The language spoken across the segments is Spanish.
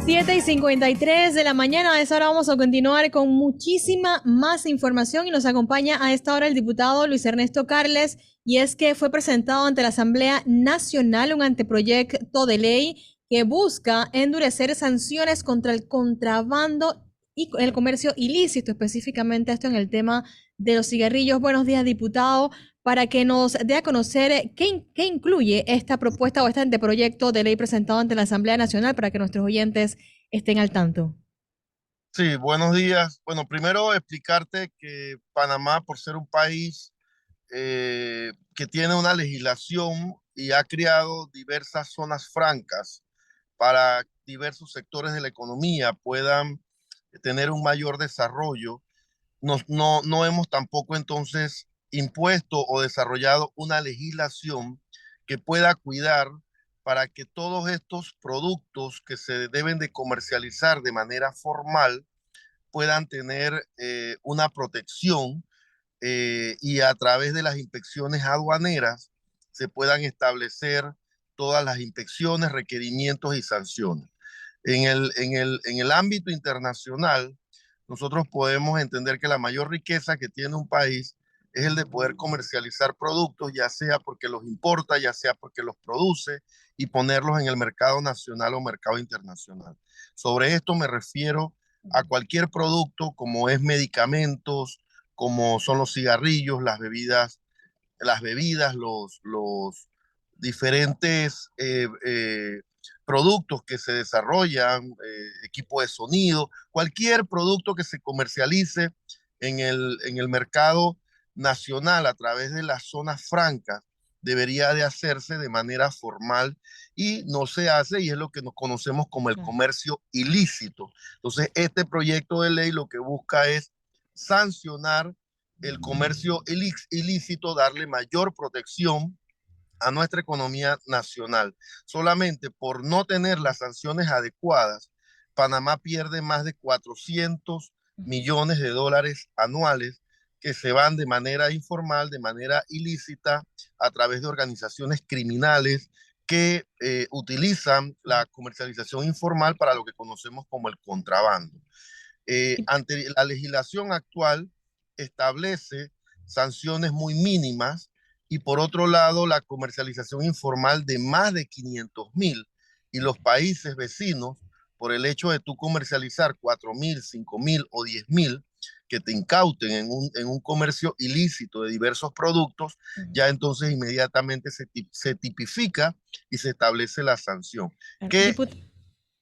7:53 de la mañana. A esta hora vamos a continuar con muchísima más información y nos acompaña a esta hora el diputado Luis Ernesto Carles, y es que fue presentado ante la Asamblea Nacional un anteproyecto de ley que busca endurecer sanciones contra el contrabando y el comercio ilícito, específicamente esto en el tema de los cigarrillos. Buenos días, diputado, para que nos dé a conocer qué incluye esta propuesta o este anteproyecto de ley presentado ante la Asamblea Nacional para que nuestros oyentes estén al tanto. Sí, buenos días. Bueno, primero explicarte que Panamá, por ser un país que tiene una legislación y ha creado diversas zonas francas para diversos sectores de la economía puedan tener un mayor desarrollo, no hemos tampoco entonces impuesto o desarrollado una legislación que pueda cuidar para que todos estos productos que se deben de comercializar de manera formal puedan tener una protección y a través de las inspecciones aduaneras se puedan establecer todas las inspecciones, requerimientos y sanciones. En el ámbito internacional, nosotros podemos entender que la mayor riqueza que tiene un país es el de poder comercializar productos, ya sea porque los importa, ya sea porque los produce y ponerlos en el mercado nacional o mercado internacional. Sobre esto me refiero a cualquier producto como es medicamentos, como son los cigarrillos, las bebidas, los diferentes productos que se desarrollan, equipo de sonido, cualquier producto que se comercialice en el mercado nacional a través de las zonas francas debería de hacerse de manera formal y no se hace y es lo que nos conocemos como el comercio ilícito. Entonces, este proyecto de ley lo que busca es sancionar el comercio ilícito, darle mayor protección a nuestra economía nacional. Solamente por no tener las sanciones adecuadas, Panamá pierde más de 400 millones de dólares anuales que se van de manera informal, de manera ilícita, a través de organizaciones criminales que utilizan la comercialización informal para lo que conocemos como el contrabando. Ante la legislación actual establece sanciones muy mínimas y por otro lado la comercialización informal de más de 500.000 y los países vecinos por el hecho de tú comercializar 4.000, 5.000 o 10.000 que te incauten en un comercio ilícito de diversos productos, ya entonces inmediatamente se tipifica y se establece la sanción. ¿Qué, Diput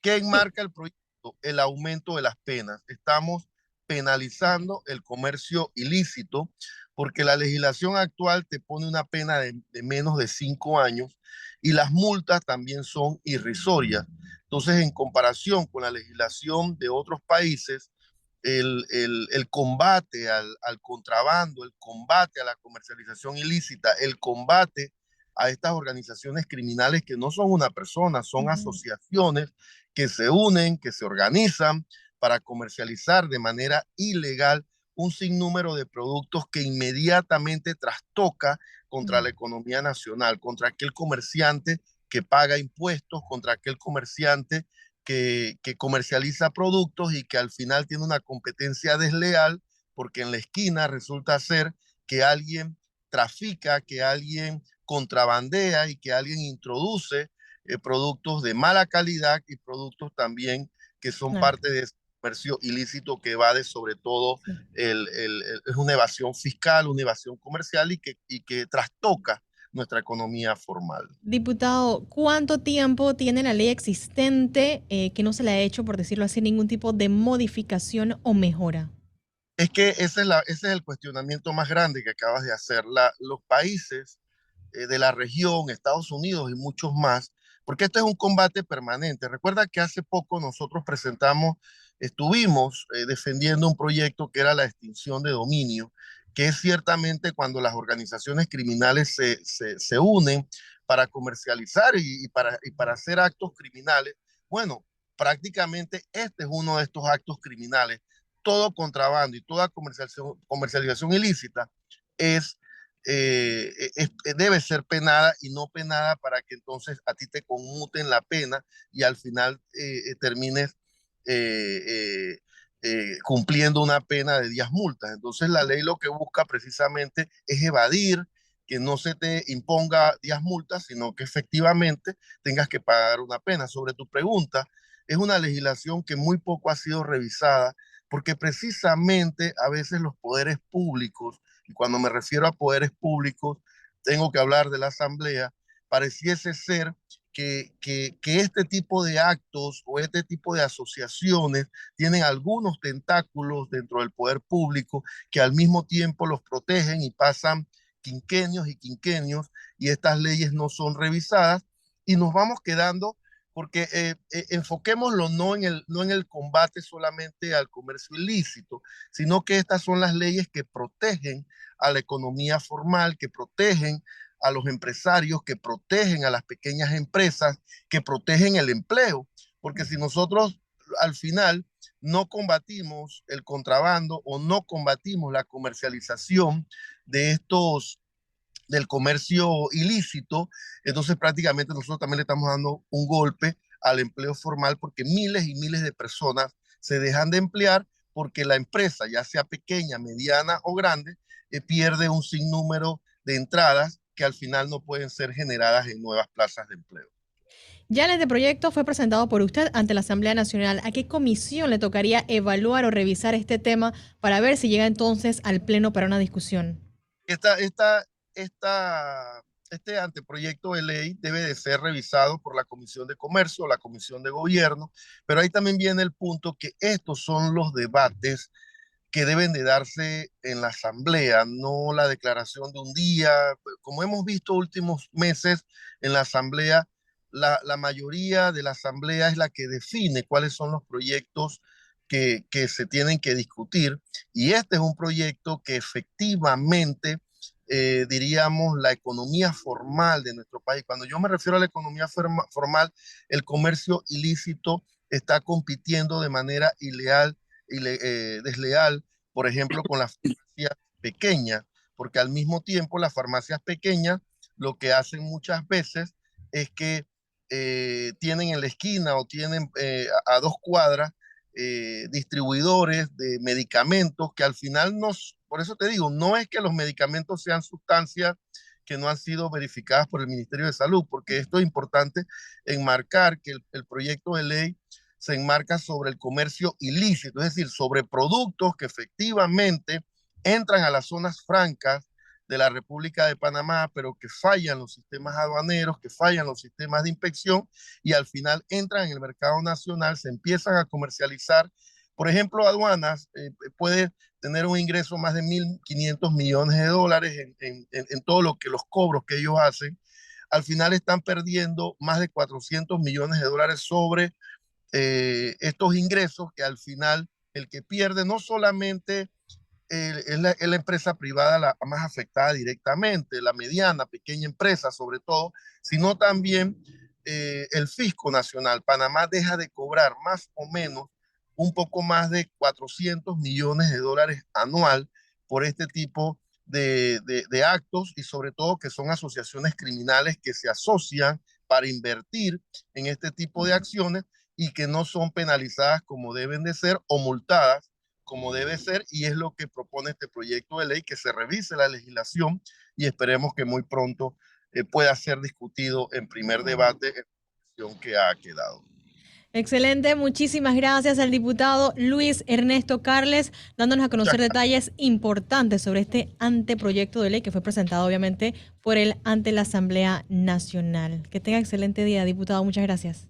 qué sí. enmarca el proyecto? El aumento de las penas. Estamos penalizando el comercio ilícito porque la legislación actual te pone una pena de menos de 5 años y las multas también son irrisorias. Entonces, en comparación con la legislación de otros países, el combate al contrabando, el combate a la comercialización ilícita, el combate a estas organizaciones criminales que no son una persona, son asociaciones que se unen, que se organizan para comercializar de manera ilegal un sinnúmero de productos que inmediatamente trastoca contra la economía nacional, contra aquel comerciante que paga impuestos, contra aquel comerciante que comercializa productos y que al final tiene una competencia desleal porque en la esquina resulta ser que alguien trafica, que alguien contrabandea y que alguien introduce productos de mala calidad y productos también que son Claro. parte de ese comercio ilícito que va de sobre todo es una evasión fiscal, una evasión comercial y que trastoca nuestra economía formal. Diputado, ¿cuánto tiempo tiene la ley existente que no se le ha hecho, por decirlo así, ningún tipo de modificación o mejora? Es que ese es el cuestionamiento más grande que acabas de hacer. Los países de la región, Estados Unidos y muchos más, porque este es un combate permanente. Recuerda que hace poco nosotros estuvimos defendiendo un proyecto que era la extinción de dominio, que es ciertamente cuando las organizaciones criminales se unen para comercializar y para hacer actos criminales. Bueno, prácticamente este es uno de estos actos criminales. Todo contrabando y toda comercialización ilícita es debe ser penada y no penada para que entonces a ti te conmuten la pena y al final termines eh, eh, cumpliendo una pena de 10 multas. Entonces la ley lo que busca precisamente es evadir que no se te imponga 10 multas, sino que efectivamente tengas que pagar una pena. Sobre tu pregunta, es una legislación que muy poco ha sido revisada porque precisamente a veces los poderes públicos, y cuando me refiero a poderes públicos, tengo que hablar de la Asamblea, pareciese ser que este tipo de actos o este tipo de asociaciones tienen algunos tentáculos dentro del poder público que al mismo tiempo los protegen y pasan quinquenios y quinquenios y estas leyes no son revisadas y nos vamos quedando porque enfoquémoslo no en el combate solamente al comercio ilícito, sino que estas son las leyes que protegen a la economía formal, que protegen a los empresarios, que protegen a las pequeñas empresas, que protegen el empleo. Porque si nosotros al final no combatimos el contrabando o no combatimos la comercialización de estos del comercio ilícito, entonces prácticamente nosotros también le estamos dando un golpe al empleo formal porque miles y miles de personas se dejan de emplear porque la empresa, ya sea pequeña, mediana o grande, pierde un sinnúmero de entradas que al final no pueden ser generadas en nuevas plazas de empleo. Ya el anteproyecto fue presentado por usted ante la Asamblea Nacional. ¿A qué comisión le tocaría evaluar o revisar este tema para ver si llega entonces al Pleno para una discusión? Esta, esta, esta, este anteproyecto de ley debe de ser revisado por la Comisión de Comercio, la Comisión de Gobierno, pero ahí también viene el punto que estos son los debates que deben de darse en la asamblea, no la declaración de un día. Como hemos visto últimos meses en la asamblea, la mayoría de la asamblea es la que define cuáles son los proyectos que se tienen que discutir. Y este es un proyecto que efectivamente, diríamos, la economía formal de nuestro país. Cuando yo me refiero a la economía formal, el comercio ilícito está compitiendo de manera ileal desleal, por ejemplo, con las farmacias pequeñas, porque al mismo tiempo las farmacias pequeñas lo que hacen muchas veces es que tienen en la esquina o tienen a 2 cuadras distribuidores de medicamentos que al final nos, por eso te digo, no es que los medicamentos sean sustancias que no han sido verificadas por el Ministerio de Salud, porque esto es importante enmarcar que el proyecto de ley se enmarca sobre el comercio ilícito, es decir, sobre productos que efectivamente entran a las zonas francas de la República de Panamá, pero que fallan los sistemas aduaneros, que fallan los sistemas de inspección y al final entran en el mercado nacional, se empiezan a comercializar. Por ejemplo, aduanas puede tener un ingreso más de 1.500 millones de dólares en todo lo que los cobros que ellos hacen. Al final están perdiendo más de 400 millones de dólares sobre estos ingresos que al final el que pierde no solamente es la empresa privada la más afectada directamente, la mediana, pequeña empresa sobre todo, sino también el fisco nacional. Panamá deja de cobrar más o menos un poco más de 400 millones de dólares anual por este tipo de actos y sobre todo que son asociaciones criminales que se asocian para invertir en este tipo de acciones y que no son penalizadas como deben de ser o multadas como debe ser, y es lo que propone este proyecto de ley, que se revise la legislación y esperemos que muy pronto pueda ser discutido en primer debate en la sesión que ha quedado. Excelente, muchísimas gracias al diputado Luis Ernesto Carles, dándonos a conocer detalles importantes sobre este anteproyecto de ley que fue presentado obviamente por él ante la Asamblea Nacional. Que tenga excelente día, diputado, muchas gracias.